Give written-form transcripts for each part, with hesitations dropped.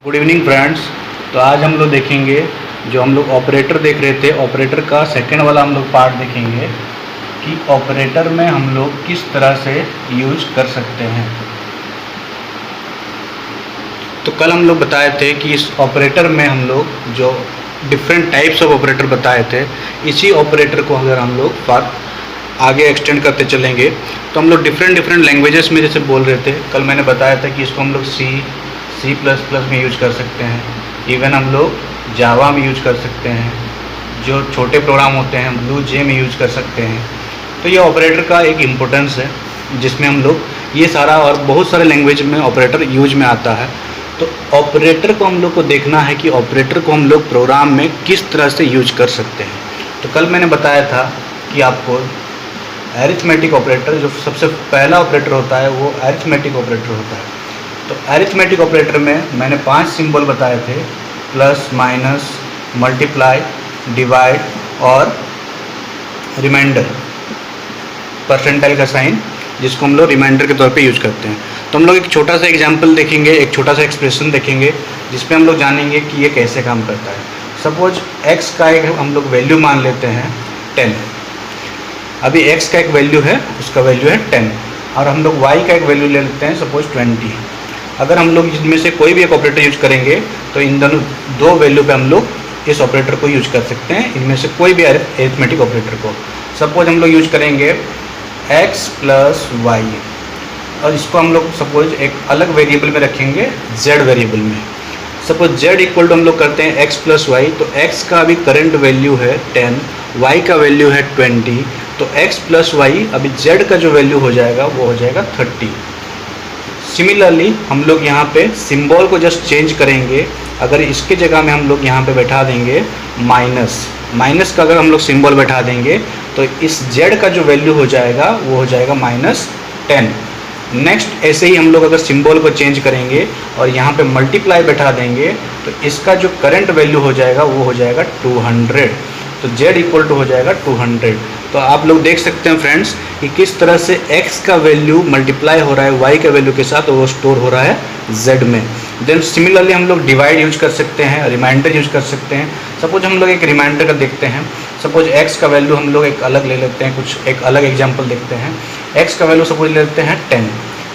Good evening friends. तो आज हम लोग देखेंगे, जो हम लोग ऑपरेटर देख रहे थे, ऑपरेटर का सेकंड वाला हम लोग पार्ट देखेंगे कि ऑपरेटर में हम लोग किस तरह से यूज कर सकते हैं। तो कल हम लोग बताए थे कि इस ऑपरेटर में हम लोग जो डिफरेंट टाइप्स ऑफ ऑपरेटर बताए थे, इसी ऑपरेटर को अगर हम लोग आगे एक्सटेंड करते चलेंगे तो हम लोग डिफरेंट लैंग्वेजेस में जैसे बोल रहे थे, कल मैंने बताया था कि इसको हम लोग C++ में यूज कर सकते हैं, इवन हम लोग जावा में यूज कर सकते हैं, जो छोटे प्रोग्राम होते हैं ब्लू जे में यूज कर सकते हैं। तो ये ऑपरेटर का एक इम्पोर्टेंस है जिसमें हम लोग ये सारा और बहुत सारे लैंग्वेज में ऑपरेटर यूज में आता है। तो ऑपरेटर को हम लोग को देखना है कि ऑपरेटर को हम लोग प्रोग्राम में किस तरह से यूज कर सकते हैं। तो कल मैंने बताया था कि आपको अरिथमेटिक ऑपरेटर, जो सबसे पहला ऑपरेटर होता है वो अरिथमेटिक ऑपरेटर होता है। तो अरिथमेटिक ऑपरेटर में मैंने 5 सिंबल बताए थे, प्लस, माइनस, मल्टीप्लाई, डिवाइड और रिमाइंडर, परसेंटाइल का साइन, जिसको हम लोग रिमाइंडर के तौर पे यूज करते हैं। तो हम लोग एक छोटा सा एग्जांपल देखेंगे, एक छोटा सा एक्सप्रेशन देखेंगे जिसपे हम लोग जानेंगे कि ये कैसे काम करता है। सपोज x का एक हम लोग वैल्यू मान लेते हैं 10। अभी x का एक वैल्यू है, उसका वैल्यू है 10, और हम लोग y का एक वैल्यू ले लेते हैं सपोज 20। अगर हम लोग इनमें से कोई भी एक ऑपरेटर यूज करेंगे तो इन दोनों दो वैल्यू पे हम लोग इस ऑपरेटर को यूज कर सकते हैं, इनमें से कोई भी अरिथमेटिक ऑपरेटर को। सपोज हम लोग यूज करेंगे x प्लस वाई, और इसको हम लोग सपोज एक अलग वेरिएबल में रखेंगे, z वेरिएबल में। सपोज z इक्वल टू हम लोग करते हैं x प्लस वाई, तो x का अभी करंट वैल्यू है 10, y का वैल्यू है 20, तो x प्लस वाई अभी z का जो वैल्यू हो जाएगा वो हो जाएगा 30। सिमिलरली हम लोग यहाँ पे सिंबल को जस्ट चेंज करेंगे। अगर इसके जगह में हम लोग यहाँ पे बैठा देंगे माइनस का अगर हम लोग सिंबल बैठा देंगे तो इस z का जो वैल्यू हो जाएगा वो हो जाएगा -10। नेक्स्ट ऐसे ही हम लोग अगर सिंबल को चेंज करेंगे और यहाँ पे मल्टीप्लाई बैठा देंगे तो इसका जो करंट वैल्यू हो जाएगा वो हो जाएगा 200। तो z इक्वल टू हो जाएगा 200। तो आप लोग देख सकते हैं फ्रेंड्स कि किस तरह से x का वैल्यू मल्टीप्लाई हो रहा है y के वैल्यू के साथ, और वो स्टोर हो रहा है z में। देन सिमिलरली हम लोग डिवाइड यूज कर सकते हैं, रिमाइंडर यूज कर सकते हैं। सपोज हम लोग एक रिमाइंडर का देखते हैं। सपोज x का वैल्यू हम लोग एक अलग ले लेते हैं, कुछ एक अलग एग्जाम्पल देखते हैं। x का वैल्यू सपोज ले लेते हैं 10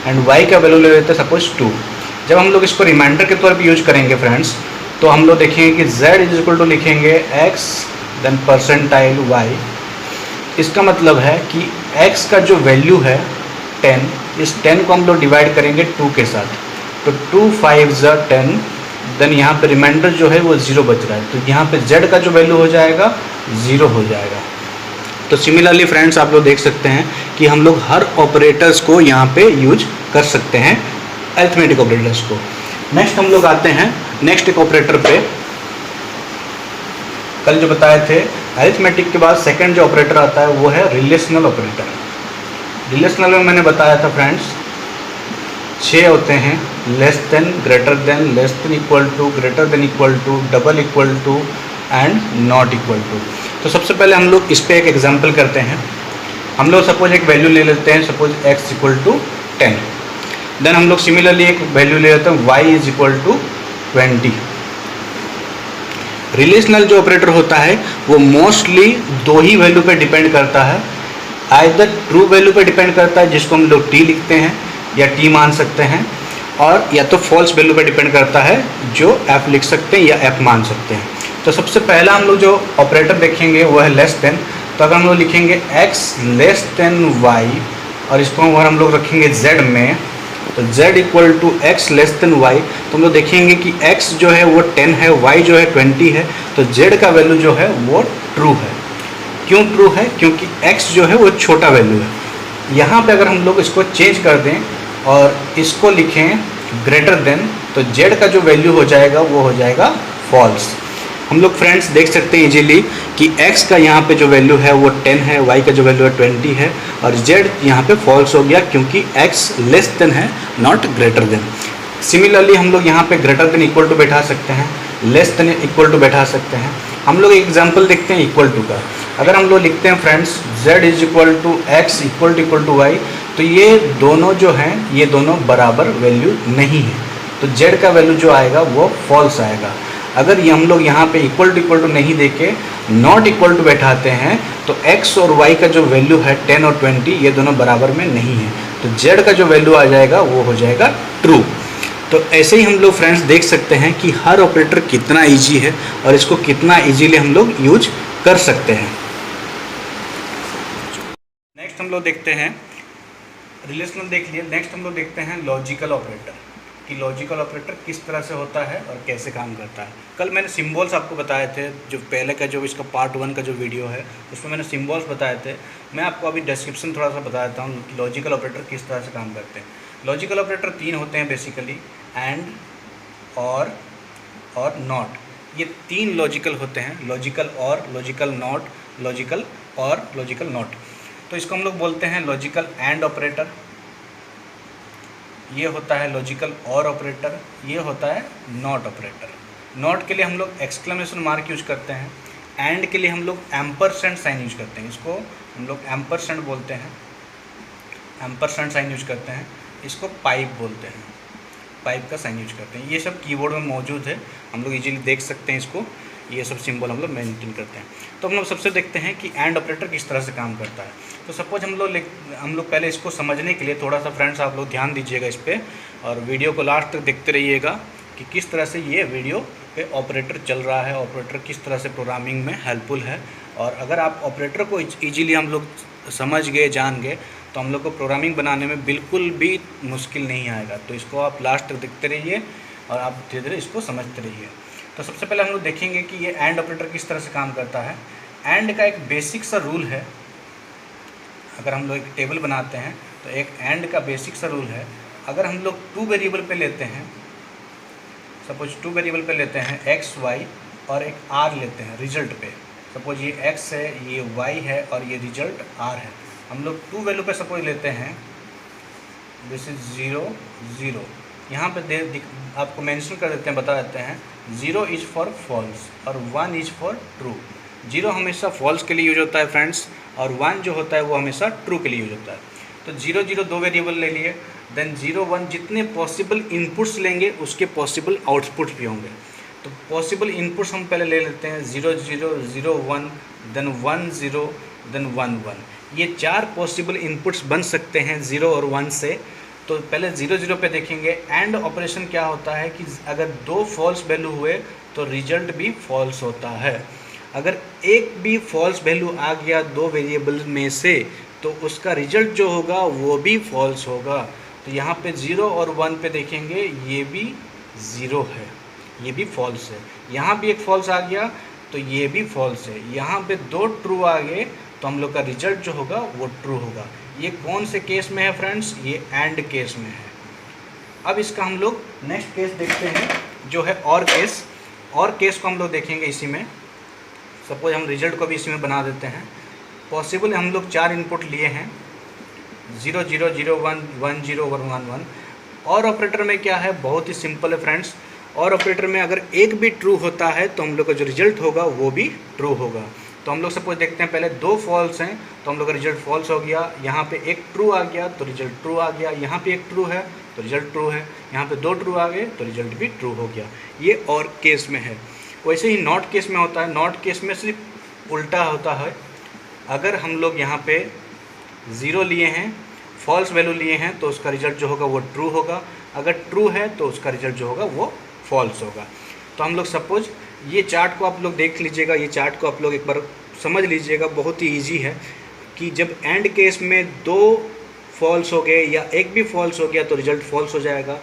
एंड y का वैल्यू ले लेते हैं सपोज 2। जब हम लोग इसको रिमाइंडर के तौर पर यूज करेंगे फ्रेंड्स, तो हम लोग देखेंगे कि z इज इक्वल टू लिखेंगे x देन परसेंटाइल y। इसका मतलब है कि x का जो वैल्यू है 10, इस 10 को हम लोग डिवाइड करेंगे 2 के साथ, तो 2 5 10, देन यहाँ पे रिमाइंडर जो है वो 0 बच रहा है, तो यहाँ पे z का जो वैल्यू हो जाएगा 0 हो जाएगा। तो सिमिलरली फ्रेंड्स आप लोग देख सकते हैं कि हम लोग हर ऑपरेटर्स को यहाँ पे यूज कर सकते हैं, अरिथमेटिक ऑपरेटर्स को। नेक्स्ट हम लोग आते हैं नेक्स्ट एक ऑपरेटर पे। कल जो बताए थे अरिथमेटिक के बाद सेकंड जो ऑपरेटर आता है वो है रिलेशनल ऑपरेटर। रिलेशनल में मैंने बताया था फ्रेंड्स 6 होते हैं, less than, greater than, less than equal to, greater than equal to, double equal to and not equal to. तो सबसे पहले हम लोग इस पर एक एग्जाम्पल करते हैं। हम लोग सपोज एक वैल्यू ले लेते हैं, suppose x equal to 10। Then हम लोग सिमिलरली एक वैल्यू ले लेते हैं y is equal to 20। Relational जो ऑपरेटर होता है वो मोस्टली 2 ही वैल्यू पे डिपेंड करता है। आइदर ट्रू वैल्यू पे डिपेंड करता है जिसको हम लोग t लिखते हैं या t मान सकते हैं, और या तो फॉल्स वैल्यू पे डिपेंड करता है जो f लिख सकते हैं या f मान सकते हैं। तो सबसे पहला हम लोग जो ऑपरेटर देखेंगे वो है लेस देन। तो अगर हम लोग लिखेंगे x लेस देन y और इसको अगर हम लोग रखेंगे z में, तो z equal to x less than y, तो हम लोग देखेंगे कि x जो है वो 10 है, y जो है 20 है, तो z का वैल्यू जो है वो ट्रू है। क्यों ट्रू है? क्योंकि x जो है वो छोटा वैल्यू है। यहाँ पे अगर हम लोग इसको चेंज कर दें और इसको लिखें ग्रेटर देन, तो z का जो वैल्यू हो जाएगा वो हो जाएगा फॉल्स। हम लोग फ्रेंड्स देख सकते हैं इजीली कि x का यहाँ पे जो वैल्यू है वो 10 है, y का जो वैल्यू है 20 है, और z यहाँ पे फॉल्स हो गया क्योंकि x लेस देन है, नॉट ग्रेटर देन। सिमिलरली हम लोग यहाँ पे ग्रेटर देन इक्वल टू बैठा सकते हैं, लेस देन इक्वल टू बैठा सकते हैं। हम लोग एक एग्जाम्पल देखते हैं इक्वल टू का। अगर हम लोग लिखते हैं friends z is equal to x equal to y, तो ये दोनों जो हैं ये दोनों बराबर वैल्यू नहीं है। तो जेड का वैल्यू जो आएगा वो फॉल्स आएगा। अगर ये हम लोग यहाँ पे इक्वल टू नहीं देके नॉट इक्वल टू बैठाते हैं तो x और y का जो वैल्यू है 10 और 20 ये दोनों बराबर में नहीं है, तो z का जो वैल्यू आ जाएगा वो हो जाएगा ट्रू। तो ऐसे ही हम लोग फ्रेंड्स देख सकते हैं कि हर ऑपरेटर कितना इजी है और इसको कितना इजीली हम लोग यूज कर सकते हैं। नेक्स्ट हम लोग देखते हैं रिलेशनल देख लिए। नेक्स्ट हम लोग देखते हैं लॉजिकल ऑपरेटर, कि लॉजिकल ऑपरेटर किस तरह से होता है और कैसे काम करता है। कल मैंने सिंबल्स आपको बताए थे, जो पहले का जो इसका पार्ट 1 का जो वीडियो है उसमें मैंने सिंबल्स बताए थे। मैं आपको अभी डिस्क्रिप्शन थोड़ा सा बता देता हूँ कि लॉजिकल ऑपरेटर किस तरह से काम करते हैं। लॉजिकल ऑपरेटर 3 होते हैं बेसिकली, एंड, और नॉट। ये 3 लॉजिकल होते हैं, लॉजिकल और, लॉजिकल नॉट, लॉजिकल और, लॉजिकल नॉट। तो इसको हम लोग बोलते हैं लॉजिकल एंड ऑपरेटर, ये होता है लॉजिकल और ऑपरेटर, ये होता है नॉट ऑपरेटर। नॉट के लिए हम लोग एक्सक्लेमेशन मार्क यूज करते हैं, एंड के लिए हम लोग एम्परसेंड साइन यूज करते हैं, इसको हम लोग एम्परसेंड बोलते हैं, एम्परसेंड साइन यूज करते हैं। इसको पाइप बोलते हैं, पाइप का साइन यूज करते हैं। ये सब कीबोर्ड में मौजूद है, हम लोग इजीली देख सकते हैं इसको, ये सब सिंबल हम लोग मेंटेन करते हैं। तो हम लोग सबसे देखते हैं कि एंड ऑपरेटर किस तरह से काम करता है। तो सपोज हम लोग पहले इसको समझने के लिए थोड़ा सा फ्रेंड्स आप लोग ध्यान दीजिएगा इस पर, और वीडियो को लास्ट तक देखते रहिएगा कि किस तरह से ये वीडियो पे ऑपरेटर चल रहा है, ऑपरेटर किस तरह से प्रोग्रामिंग में हेल्पफुल है। और अगर आप ऑपरेटर को ईजीली हम लोग समझ गए, जान गए, तो हम लोग को प्रोग्रामिंग बनाने में बिल्कुल भी मुश्किल नहीं आएगा। तो इसको आप लास्ट तक देखते रहिए और आप धीरे धीरे इसको समझते रहिए। तो सबसे पहले हम लोग देखेंगे कि ये एंड ऑपरेटर किस तरह से काम करता है। एंड का एक बेसिक सा रूल है, अगर हम लोग एक टेबल बनाते हैं तो एक एंड का बेसिक सा रूल है। अगर हम लोग 2 वेरिएबल पे लेते हैं, सपोज 2 वेरिएबल पे लेते हैं x, y और एक r लेते हैं रिजल्ट पे, सपोज ये x है, ये y है और ये रिजल्ट r है। हम लोग 2 वैल्यू पे सपोज लेते हैं, दिस इज 0 0, यहाँ पे आपको मेंशन कर देते हैं, बता देते हैं 0 इज फॉर फॉल्स और 1 इज फॉर ट्रू। 0 हमेशा फॉल्स के लिए यूज होता है फ्रेंड्स, और 1 जो होता है वो हमेशा ट्रू के लिए यूज होता है। तो 0 0 2 वेरिएबल ले लिए, देन 0 1 जितने पॉसिबल इनपुट्स लेंगे उसके पॉसिबल आउटपुट भी होंगे। तो पॉसिबल इनपुट्स हम पहले ले लेते हैं 0 0 0 1, देन 1 0, देन 1 1। ये 4 पॉसिबल इनपुट्स बन सकते हैं 0 और 1 से। तो पहले 0 0 पे देखेंगे। एंड ऑपरेशन क्या होता है कि अगर 2 फॉल्स वैल्यू हुए तो रिजल्ट भी फॉल्स होता है। अगर एक भी फॉल्स वैल्यू आ गया 2 वेरिएबल में से तो उसका रिजल्ट जो होगा वो भी फॉल्स होगा। तो यहाँ पे 0 और 1 पे देखेंगे, ये भी 0 है, ये भी फॉल्स है। यहाँ भी एक फॉल्स आ गया तो ये भी फॉल्स है। यहाँ पे 2 ट्रू आ गए तो हम लोग का रिजल्ट जो होगा वो ट्रू होगा। ये कौन से केस में है फ्रेंड्स? ये एंड केस में है। अब इसका हम लोग नेक्स्ट केस देखते हैं जो है और केस। और केस को हम लोग देखेंगे इसी में। सपोज हम रिजल्ट को भी इसी में बना देते हैं। पॉसिबल हम लोग 4 इनपुट लिए हैं, 0 0 0 1 1 0 1 1। और ऑपरेटर में क्या है? बहुत ही सिंपल है फ्रेंड्स। और ऑपरेटर में अगर एक भी ट्रू होता है तो हम लोग का जो रिजल्ट होगा वो भी ट्रू होगा। तो हम लोग सपोज देखते हैं, पहले 2 फॉल्स हैं तो हम लोग का रिजल्ट फॉल्स हो गया। यहाँ पे एक ट्रू आ गया तो रिजल्ट ट्रू आ गया। यहाँ पे एक ट्रू है तो रिजल्ट ट्रू है। यहाँ पे 2 ट्रू आ गए तो रिजल्ट भी ट्रू हो गया। ये और केस में है। वैसे ही नॉट केस में होता है। नॉट केस में सिर्फ उल्टा होता है। अगर हम लोग यहाँ पे 0 लिए हैं, फॉल्स वैल्यू लिए हैं, तो उसका रिजल्ट जो होगा वो ट्रू होगा। अगर ट्रू है तो उसका रिजल्ट जो होगा वो फॉल्स होगा। तो हम लोग सपोज ये चार्ट को आप लोग देख लीजिएगा, ये चार्ट को आप लोग एक बार समझ लीजिएगा। बहुत ही ईजी है कि जब एंड केस में 2 फॉल्स हो गए या एक भी फॉल्स हो गया तो रिजल्ट फॉल्स हो जाएगा।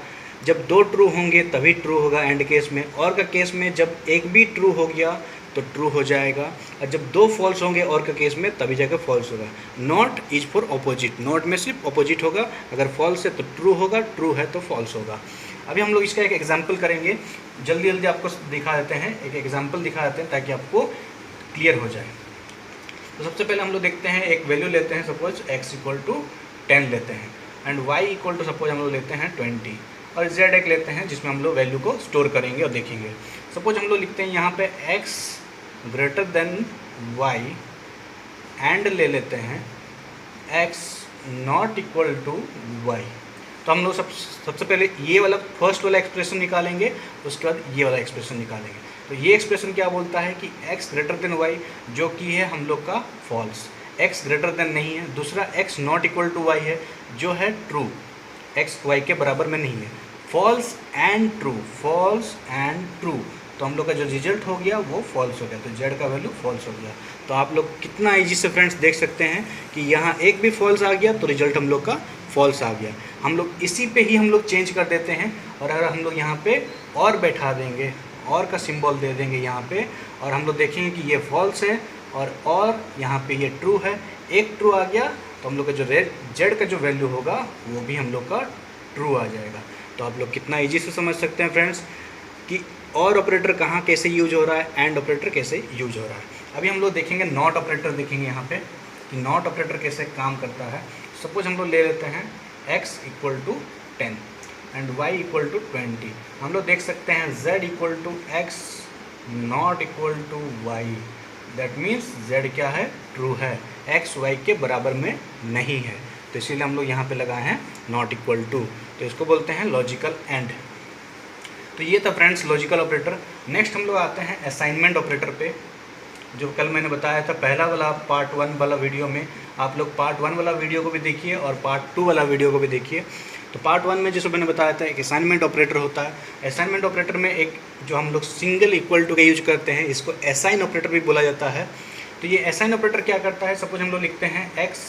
जब 2 ट्रू होंगे तभी ट्रू होगा एंड केस में। और का केस में जब एक भी ट्रू हो गया तो ट्रू हो जाएगा, और जब 2 फॉल्स होंगे और का केस में तभी जाकर फॉल्स होगा। Not is for opposite. Not में सिर्फ ऑपोजिट होगा। अगर फॉल्स है तो ट्रू होगा, ट्रू है तो फॉल्स होगा। अभी हम लोग इसका एक एग्जाम्पल करेंगे। जल्दी जल्दी आपको दिखा देते हैं, एक एग्जाम्पल दिखा देते हैं ताकि आपको क्लियर हो जाए। तो सबसे पहले हम लोग देखते हैं, एक वैल्यू लेते हैं, सपोज x = 10 लेते हैं, एंड y = सपोज हम लोग लेते हैं 20, और z एक लेते हैं जिसमें हम लोग वैल्यू को स्टोर करेंगे और देखेंगे। सपोज हम लोग लिखते हैं यहाँ पे x > y, एंड ले लेते हैं x ≠ y। तो हम लोग सबसे पहले ये वाला फर्स्ट वाला एक्सप्रेशन निकालेंगे, उसके बाद ये वाला एक्सप्रेशन निकालेंगे। तो ये एक्सप्रेशन क्या बोलता है कि x ग्रेटर देन y, जो कि है हम लोग का फॉल्स, x ग्रेटर देन नहीं है। दूसरा x not equal to y है, जो है ट्रू, x y के बराबर में नहीं है। False and true, false and true, तो हम लोग का जो रिजल्ट हो गया वो फॉल्स हो गया, तो z का वैल्यू फॉल्स हो गया। तो आप लोग कितना ईजी से फ्रेंड्स देख सकते हैं कि यहाँ एक भी फॉल्स आ गया तो रिजल्ट हम लोग का फॉल्स आ गया। हम लोग इसी पे ही हम लोग चेंज कर देते हैं, और अगर हम लोग यहाँ पे और बैठा देंगे, और का सिंबल दे देंगे यहाँ पे, और हम लोग देखेंगे कि ये फॉल्स है और यहाँ पे ये ट्रू है, एक ट्रू आ गया तो हम लोग का जो जेड का जो वैल्यू होगा वो भी हम लोग का ट्रू आ जाएगा। तो आप लोग कितना ईजी से समझ सकते हैं फ्रेंड्स कि और ऑपरेटर कहाँ कैसे यूज हो रहा है, एंड ऑपरेटर कैसे यूज हो रहा है। अभी हम लोग देखेंगे नॉट ऑपरेटर, देखेंगे यहाँ पे कि नॉट ऑपरेटर कैसे काम करता है। सपोज हम लोग ले लेते हैं x equal to 10 and y equal to 20। हम लोग देख सकते हैं z equal to x not equal to y, that means z क्या है, ट्रू है, x y के बराबर में नहीं है, तो इसीलिए हम लोग यहाँ पे लगाए हैं नॉट इक्वल टू। तो इसको बोलते हैं लॉजिकल एंड। तो ये था फ्रेंड्स लॉजिकल ऑपरेटर। नेक्स्ट हम लोग आते हैं असाइनमेंट ऑपरेटर पे, जो कल मैंने बताया था पहला वाला पार्ट 1 वाला वीडियो में। आप लोग पार्ट 1 वाला वीडियो को भी देखिए और पार्ट 2 वाला वीडियो को भी देखिए। तो पार्ट 1 में जैसे मैंने बताया था एक असाइनमेंट ऑपरेटर होता है। असाइनमेंट ऑपरेटर में एक जो हम लोग सिंगल इक्वल टू का यूज करते हैं, इसको असाइन ऑपरेटर भी बोला जाता है। तो ये असाइन ऑपरेटर क्या करता है, सपोज हम लोग लिखते हैं x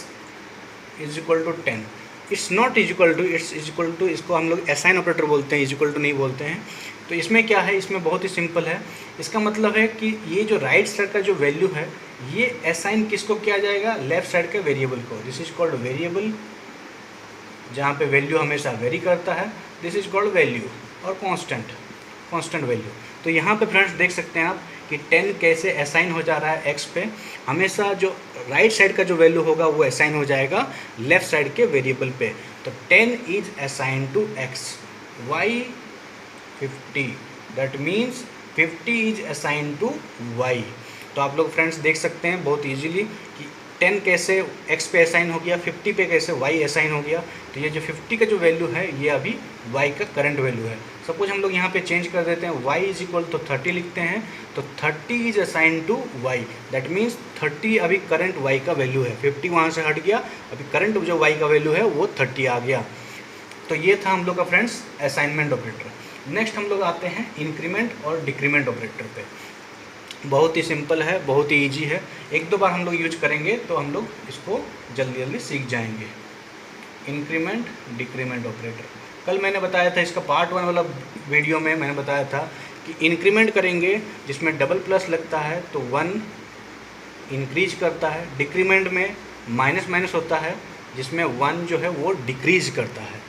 is equal to 10, it's not is equal to, it's is equal to, इसको हम लोग असाइन ऑपरेटर बोलते हैं, इज इक्वल टू नहीं बोलते हैं। तो इसमें क्या है, इसमें बहुत ही सिंपल है। इसका मतलब है कि ये जो राइट साइड का जो वैल्यू है ये असाइन किसको किया जाएगा, लेफ्ट साइड के वेरिएबल को। दिस इज कॉल्ड वेरिएबल, जहाँ पे वैल्यू हमेशा वेरी करता है, दिस इज कॉल्ड वैल्यू, और कांस्टेंट वैल्यू। तो यहाँ पे फ्रेंड्स देख सकते हैं आप कि 10 कैसे असाइन हो जा रहा है x पे। हमेशा जो राइट साइड का जो वैल्यू होगा वो असाइन हो जाएगा लेफ्ट साइड के वेरिएबल पे। तो 10 is assign to x, y 50, that means 50 is assign to y। तो आप लोग फ्रेंड्स देख सकते हैं बहुत इजीली कि 10 कैसे x पे असाइन हो गया, 50 पे कैसे y असाइन हो गया। तो ये जो 50 का जो वैल्यू है ये अभी y का करंट वैल्यू है। सपोज हम लोग यहाँ पे चेंज कर देते हैं, y इज इक्वल टू 30 लिखते हैं, तो 30 is assign to y, that means 30 अभी करंट y का वैल्यू है। 50 वहाँ से हट गया, अभी करंट जो y का वैल्यू है वो 30 आ गया। तो ये था हम लोग का फ्रेंड्स असाइनमेंट ऑपरेटर। नेक्स्ट हम लोग आते हैं इंक्रीमेंट और डिक्रीमेंट ऑपरेटर पे। बहुत ही सिंपल है, बहुत ही इजी है, एक दो बार हम लोग यूज करेंगे तो हम लोग इसको जल्दी जल्दी सीख जाएंगे। इंक्रीमेंट डिक्रीमेंट ऑपरेटर कल मैंने बताया था, इसका पार्ट 1 वाला वीडियो में मैंने बताया था कि इंक्रीमेंट करेंगे जिसमें डबल प्लस लगता है तो 1 इंक्रीज करता है, डिक्रीमेंट में माइनस माइनस होता है जिसमें 1 जो है वो डिक्रीज करता है।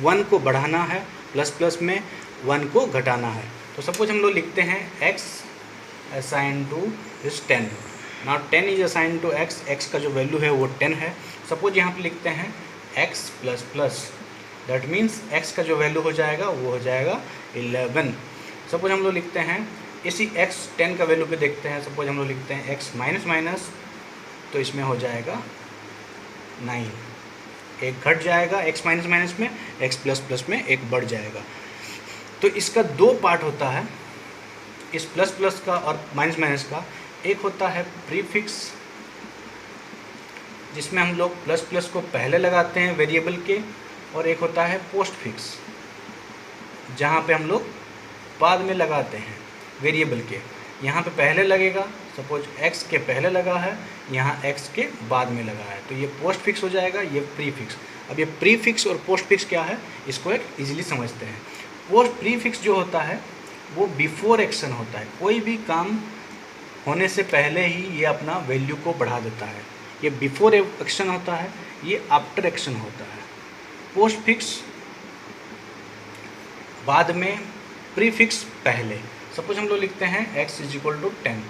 1 को बढ़ाना है, प्लस प्लस में 1 को घटाना है। तो सपोज हम लोग लिखते हैं x assign to is 10, now 10 is assign to x, x का जो वैल्यू है वो 10 है। सपोज यहाँ पे लिखते हैं x plus plus, that means x का जो वैल्यू हो जाएगा वो हो जाएगा 11। सपोज हम लोग लिखते हैं इसी x 10 का वैल्यू पे देखते हैं, सपोज हम लोग लिखते हैं x माइनस माइनस, तो इसमें हो जाएगा 9, एक घट जाएगा x माइनस माइनस में, x प्लस प्लस में एक बढ़ जाएगा। तो इसका 2 पार्ट होता है, इस प्लस प्लस का और माइनस माइनस का। एक होता है प्रीफिक्स, जिसमें हम लोग प्लस प्लस को पहले लगाते हैं वेरिएबल के, और एक होता है पोस्ट फिक्स, जहाँ पे हम लोग बाद में लगाते हैं वेरिएबल के। यहाँ पे पहले लगेगा, सपोज x के पहले लगा है, यहाँ x के बाद में लगा है, तो ये पोस्ट फिक्स हो जाएगा, ये प्रीफिक्स। अब ये प्रीफिक्स और पोस्ट फिक्स क्या है, इसको एक इजीली समझते हैं। पोस्ट प्रीफिक्स जो होता है वो बिफोर एक्शन होता है, कोई भी काम होने से पहले ही ये अपना वैल्यू को बढ़ा देता है। ये बिफोर एक्शन होता है, ये आफ्टर एक्शन होता है। पोस्ट फिक्स बाद में, प्रीफिक्स पहले। सपोज हम लोग लिखते हैं x is equal to 10,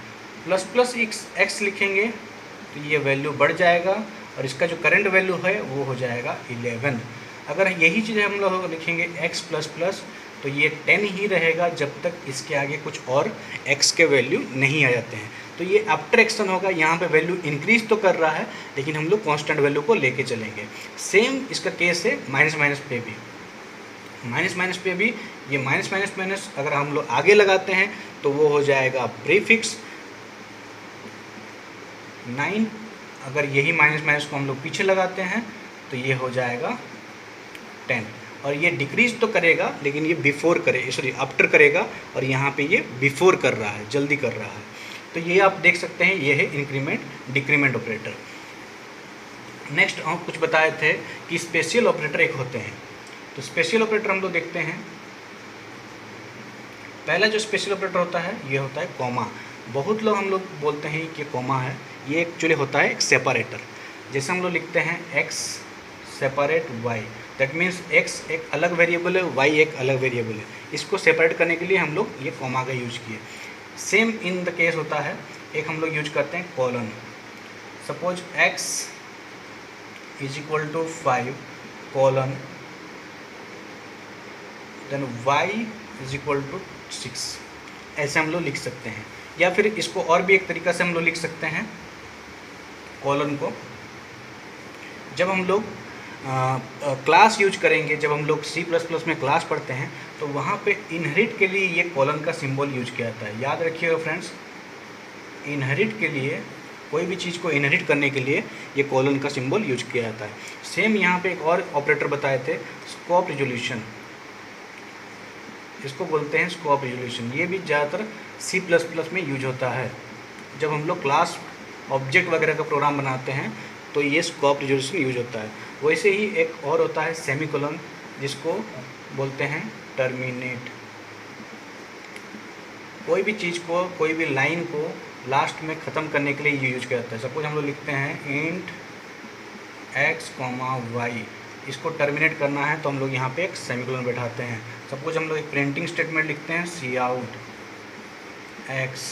plus plus x लिखेंगे तो ये वैल्यू बढ़ जाएगा, और इसका जो करंट वैल्यू है वो हो जाएगा 11। अगर यही चीज़ हम लोग लिखेंगे x प्लस प्लस, तो ये 10 ही रहेगा जब तक इसके आगे कुछ और x के वैल्यू नहीं आ जाते हैं। तो ये आफ्टर एक्शन होगा, यहाँ पे वैल्यू इंक्रीज तो कर रहा है लेकिन हम लोग कांस्टेंट वैल्यू को लेके चलेंगे। सेम इसका केस है माइनस माइनस पे भी। माइनस माइनस पे भी ये माइनस माइनस माइनस अगर हम लोग आगे लगाते हैं तो वो हो जाएगा प्रीफिक्स 9। अगर यही माइनस माइनस को हम लोग पीछे लगाते हैं तो ये हो जाएगा 10। और ये डिक्रीज तो करेगा लेकिन ये बिफोर करे, सॉरी आफ्टर करेगा, और यहाँ पे ये बिफोर कर रहा है, जल्दी कर रहा है। तो ये आप देख सकते हैं, ये है इंक्रीमेंट डिक्रीमेंट ऑपरेटर। नेक्स्ट हम कुछ बताए थे कि स्पेशल ऑपरेटर एक होते हैं। तो स्पेशल ऑपरेटर हम लोग देखते हैं। पहला जो स्पेशल ऑपरेटर होता है ये होता है कॉमा। बहुत लोग हम लोग बोलते हैं कि कॉमा है, ये एक्चुअली होता है एक सेपरेटर। जैसे हम लोग लिखते हैं x separate y, that means x एक अलग वेरिएबल है, y एक अलग वेरिएबल है। इसको सेपरेट करने के लिए हम लोग ये कॉमा का यूज किए। सेम इन द केस होता है, एक हम लोग यूज करते हैं colon. Suppose x is equal to 5 colon then y is equal to 6, ऐसे हम लोग लिख सकते हैं। या फिर इसको और भी एक तरीका से हम लोग लिख सकते हैं कॉलन को। जब हम लोग क्लास यूज करेंगे, जब हम लोग C++ में क्लास पढ़ते हैं तो वहाँ पे इनहेरिट के लिए ये कॉलन का सिंबल यूज किया जाता है। याद रखिएगा फ्रेंड्स, इनहेरिट के लिए, कोई भी चीज़ को इनहेरिट करने के लिए ये कॉलन का सिंबल यूज किया जाता है। सेम यहाँ पे एक और ऑपरेटर बताए थे, स्कोप रिजोल्यूशन, इसको बोलते हैं स्कोप रिजोल्यूशन। ये भी ज़्यादातर C++ में यूज होता है। जब हम लोग क्लास ऑब्जेक्ट वगैरह का प्रोग्राम बनाते हैं तो ये स्कोप रिजोल्यूशन यूज होता है। वैसे ही एक और होता है सेमीकोलन, जिसको बोलते हैं टर्मिनेट। कोई भी चीज़ को, कोई भी लाइन को लास्ट में ख़त्म करने के लिए ये यूज किया जाता है। सपोज हम लोग लिखते हैं इंट x, y, इसको टर्मिनेट करना है तो हम लोग यहाँ पे एक सेमीकोलन बैठाते हैं। सपोज हम लोग एक प्रिंटिंग स्टेटमेंट लिखते हैं cout x,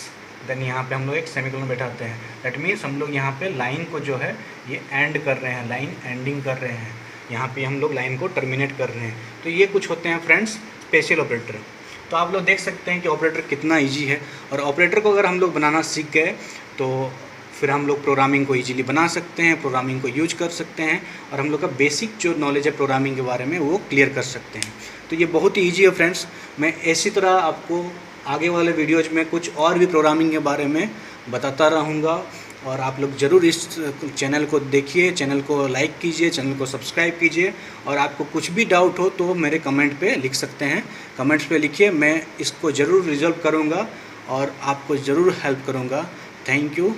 देन यहाँ पे हम लोग एक सेमीकोलन बैठाते हैं। दैट मीन्स हम लोग यहाँ पे लाइन को जो है ये एंड कर रहे हैं, लाइन एंडिंग कर रहे हैं, यहाँ पे हम लोग लाइन को टर्मिनेट कर रहे हैं। तो ये कुछ होते हैं फ्रेंड्स स्पेशल ऑपरेटर। तो आप लोग देख सकते हैं कि ऑपरेटर कितना ईजी है, और ऑपरेटर को अगर हम लोग बनाना सीख गए तो फिर हम लोग प्रोग्रामिंग को ईजिली बना सकते हैं, प्रोग्रामिंग को यूज कर सकते हैं, और हम लोग का बेसिक जो नॉलेज है प्रोग्रामिंग के बारे में वो क्लियर कर सकते हैं। तो ये बहुत ही ईजी है फ्रेंड्स। मैं इसी तरह आपको आगे वाले वीडियोज़ में कुछ और भी प्रोग्रामिंग के बारे में बताता रहूँगा, और आप लोग ज़रूर इस चैनल को देखिए, चैनल को लाइक कीजिए, चैनल को सब्सक्राइब कीजिए। और आपको कुछ भी डाउट हो तो मेरे कमेंट पे लिख सकते हैं, कमेंट्स पे लिखिए, मैं इसको ज़रूर रिजॉल्व करूँगा और आपको ज़रूर हेल्प करूँगा। Thank you.